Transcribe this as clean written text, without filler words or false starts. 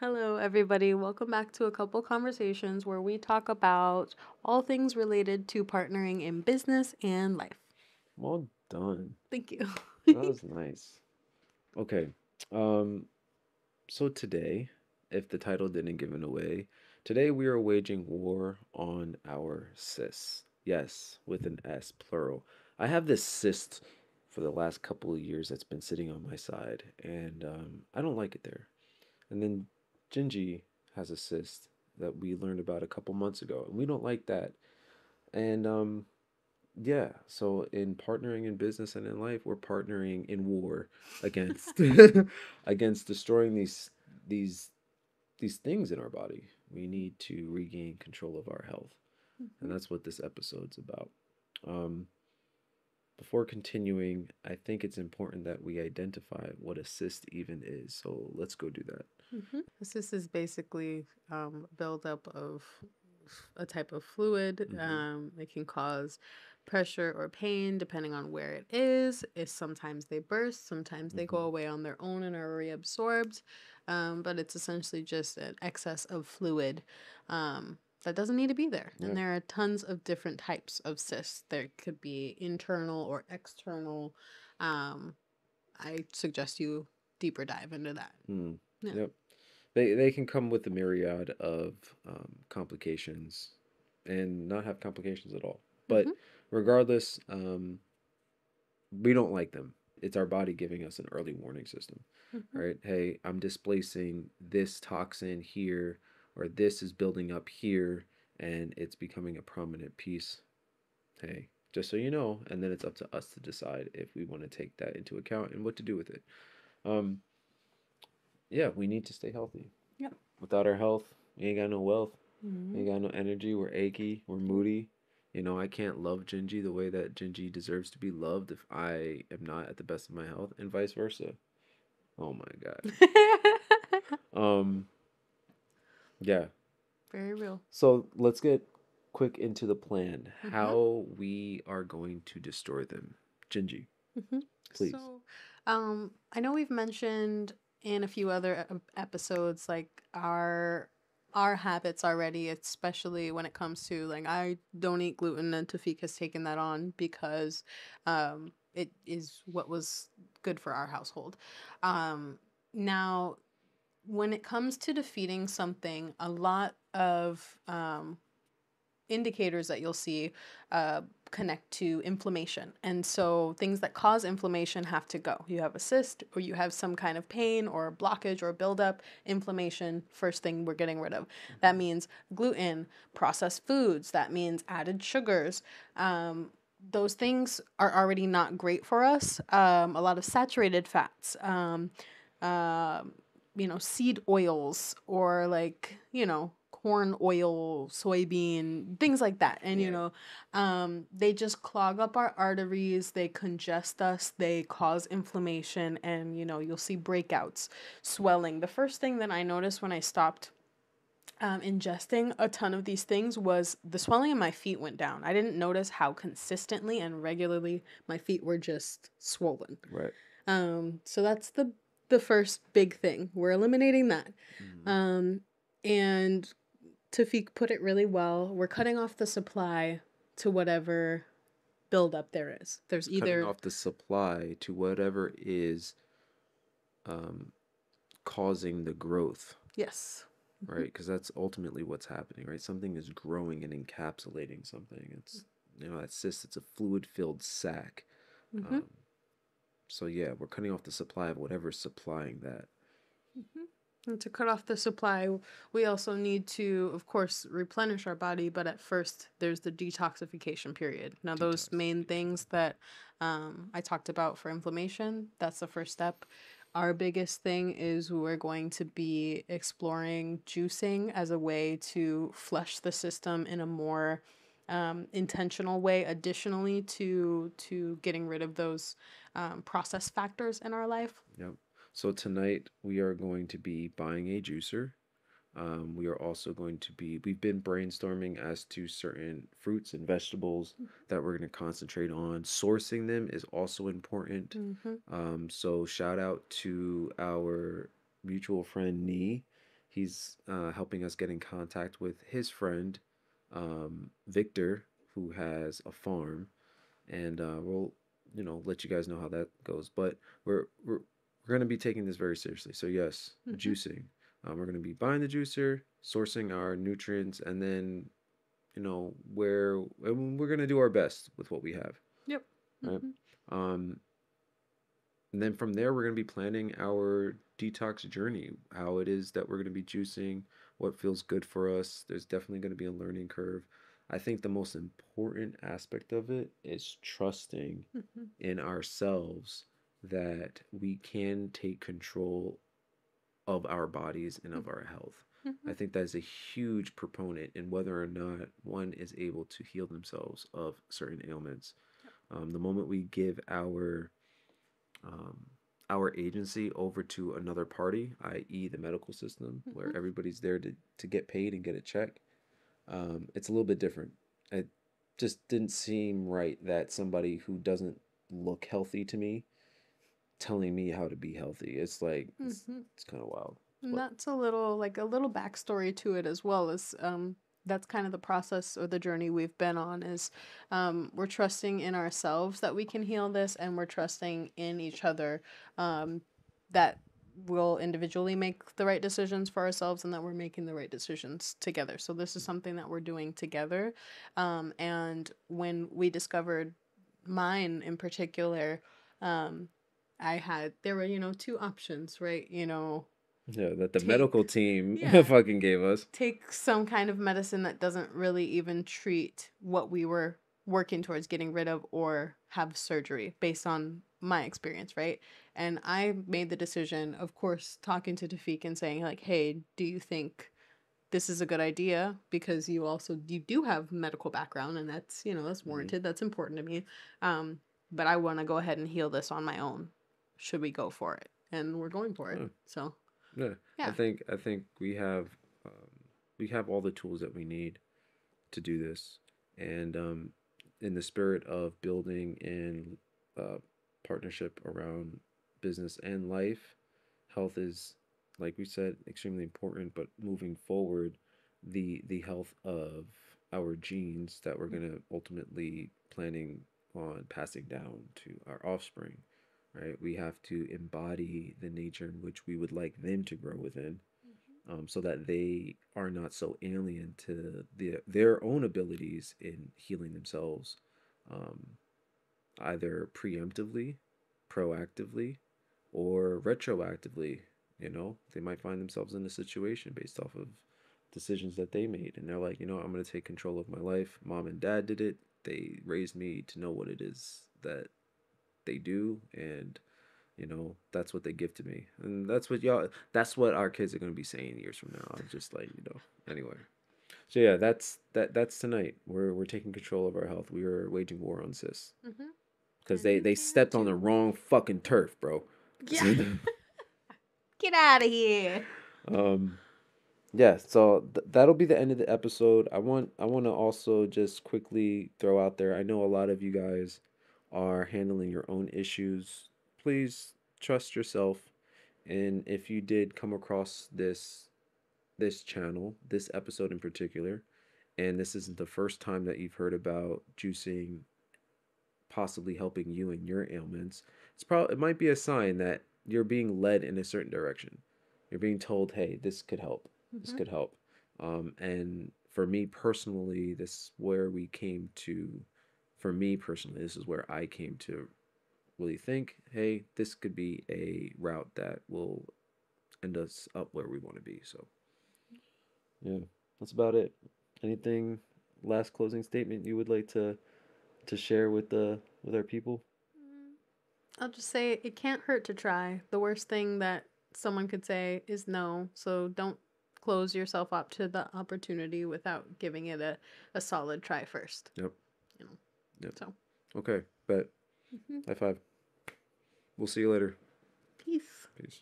Hello, everybody. Welcome back to a couple conversations where we talk about all things related to partnering in business and life. Well done. Thank you. That was nice. Okay. Um, so today, if the title didn't give it away, today we are waging war on our cysts. Yes, with an S, plural. I have this cyst for the last couple of years that's been sitting on my side, and I don't like it there. And then Gingy has a cyst that we learned about a couple months ago, and we don't like that. And Yeah, so in partnering in business and in life, we're partnering in war against against destroying these these things in our body. We need to regain control of our health, and Mhm. that's what this episode's about. Um, Before continuing, I think it's important that we identify what a cyst even is. So let's go do that. This is basically buildup of a type of fluid. Mm-hmm. It can cause pressure or pain depending on where it is. It's sometimes they burst, sometimes they go Mm-hmm. away on their own and are reabsorbed. But it's essentially just an excess of fluid that doesn't need to be there. And Yeah. there are tons of different types of cysts. There could be internal or external. Um, I suggest you deeper dive into that. Mm. Yeah. Yep. They can come with a myriad of complications and not have complications at all. But Mm-hmm. regardless, we don't like them. It's our body giving us an early warning system. Mm-hmm. All right, hey, I'm displacing this toxin here, or this is building up here, and it's becoming a prominent piece. Hey, just so you know, and then it's up to us to decide if we want to take that into account and what to do with it. Um, yeah, we need to stay healthy. Yep. Without our health, we ain't got no wealth. We Mm-hmm. ain't got no energy. We're achy. We're moody. You know, I can't love Gingy the way that Gingy deserves to be loved if I am not at the best of my health, and vice versa. Oh my God. Um, yeah. Very real. So let's get quick into the plan. Mm-hmm. How we are going to destroy them. Gingy, Mm-hmm. please. I know we've mentioned in a few other episodes like our habits already, especially when it comes to like I don't eat gluten, and Tafik has taken that on because it is what was good for our household. Now when it comes to defeating something, a lot of indicators that you'll see uh, connect to inflammation. And so things that cause inflammation have to go. You have a cyst, or you have some kind of pain or blockage or buildup, inflammation, first thing we're getting rid of. That Mm-hmm. means gluten, processed foods, that means added sugars. Those things are already not great for us. A lot of saturated fats. Um, seed oils or like, corn oil, soybean, things like that. And, Yeah. they just clog up our arteries, they congest us, they cause inflammation, and, you'll see breakouts, swelling. The first thing that I noticed when I stopped ingesting a ton of these things was the swelling in my feet went down. I didn't notice how consistently and regularly my feet were just swollen. Right. So that's the first big thing. We're eliminating that. Mm-hmm. Um, and Tafik put it really well. We're cutting off the supply to whatever buildup there is. There's Cutting either off the supply to whatever is um, causing the growth, yes. right? Because that's ultimately what's happening, right? Something is growing and encapsulating something. It's, you know, that cyst, it's a fluid filled sac. Mm-hmm. Um, so, yeah, we're cutting off the supply of whatever's supplying that. Mm-hmm. And to cut off the supply, we also need to, of course, replenish our body. But at first, there's the detoxification period. Now, those main Detoxification. things that I talked about for inflammation, that's the first step. Our biggest thing is we're going to be exploring juicing as a way to flush the system in a more intentional way. Additionally, to getting rid of those process factors in our life. Yep. So, tonight we are going to be buying a juicer. We are also going to be, we've been brainstorming as to certain fruits and vegetables that we're going to concentrate on. Sourcing them is also important. Mm-hmm. So, shout out to our mutual friend Nee. He's helping us get in contact with his friend, Victor, who has a farm, and we'll let you guys know how that goes. But we're going to be taking this very seriously. So yes, Mm-hmm. juicing. We're going to be buying the juicer, sourcing our nutrients, and then where and we're going to do our best with what we have, Yep. right? Mm-hmm. Um, and then from there, we're going to be planning our detox journey, how it is that we're going to be juicing, what feels good for us. There's definitely going to be a learning curve. I think the most important aspect of it is trusting Mm-hmm. in ourselves that we can take control of our bodies and of our health. Mm-hmm. I think that's a huge proponent in whether or not one is able to heal themselves of certain ailments. Yep. The moment we give um, our agency over to another party, i.e., the medical system, Mm-hmm. where everybody's there to get paid and get a check, it's a little bit different. It just didn't seem right that somebody who doesn't look healthy to me telling me how to be healthy. It's like Mm-hmm. it's kind of wild. And But that's a little like a little backstory to it as well as that's kind of the process or the journey we've been on is we're trusting in ourselves that we can heal this and we're trusting in each other um, that we'll individually make the right decisions for ourselves and that we're making the right decisions together. So this is something that we're doing together. And when we discovered mine in particular, um, there were, two options, right? yeah, that the Take medical team yeah fucking gave us. take some kind of medicine that doesn't really even treat what we were working towards getting rid of or have surgery based on my experience, right? And I made the decision, of course, talking to Tafik and saying like, hey, do you think this is a good idea? Because you do have medical background and that's Hmm. warranted, that's important to me. um but I want to go ahead and heal this on my own. Should we go for it? And we're going for it. Oh, So yeah, yeah. I think um, we have all the tools that we need to do this, and in the spirit of building in partnership around business and life, health is, like we said, extremely important. But moving forward, the health of our genes that we're gonna ultimately planning on passing down to our offspring, right? We have to embody the nature in which we would like them to grow within, so that they are not so alien to their own abilities in healing themselves, um, either preemptively, proactively, or retroactively. They might find themselves in a situation based off of decisions that they made, and they're like, I'm going to take control of my life. Mom and dad did it. They raised me to know what it is that they do, and that's what they give to me, and that's what our kids are going to be saying years from now. I'm just like, anyway. So yeah, that's tonight. We're taking control of our health. We are waging war on cysts Mm-hmm. because And they you they can stepped on the too. wrong fucking turf, bro. This Yeah. is Get out of here. um yeah, so that'll be the end of the episode. I want to also just quickly throw out there. I know a lot of you guys are handling your own issues. Please trust yourself. And if you did come across this channel, this episode in particular, and this isn't the first time that you've heard about juicing possibly helping you in your ailments, it might be a sign that you're being led in a certain direction. You're being told, "Hey, this could help. This Mm-hmm. could help." And for me personally, this is where we came to. For me personally, this is where I came to really think, "Hey, this could be a route that will end us up where we want to be." So yeah, that's about it. Anything last closing statement you would like to share with our people? Mm, I'll just say it can't hurt to try. The worst thing that someone could say is no. So don't close yourself up to the opportunity without giving it a solid try first. Yep. You know. Yep. So Okay. Bet. mhm. High five. We'll see you later. Peace. Peace.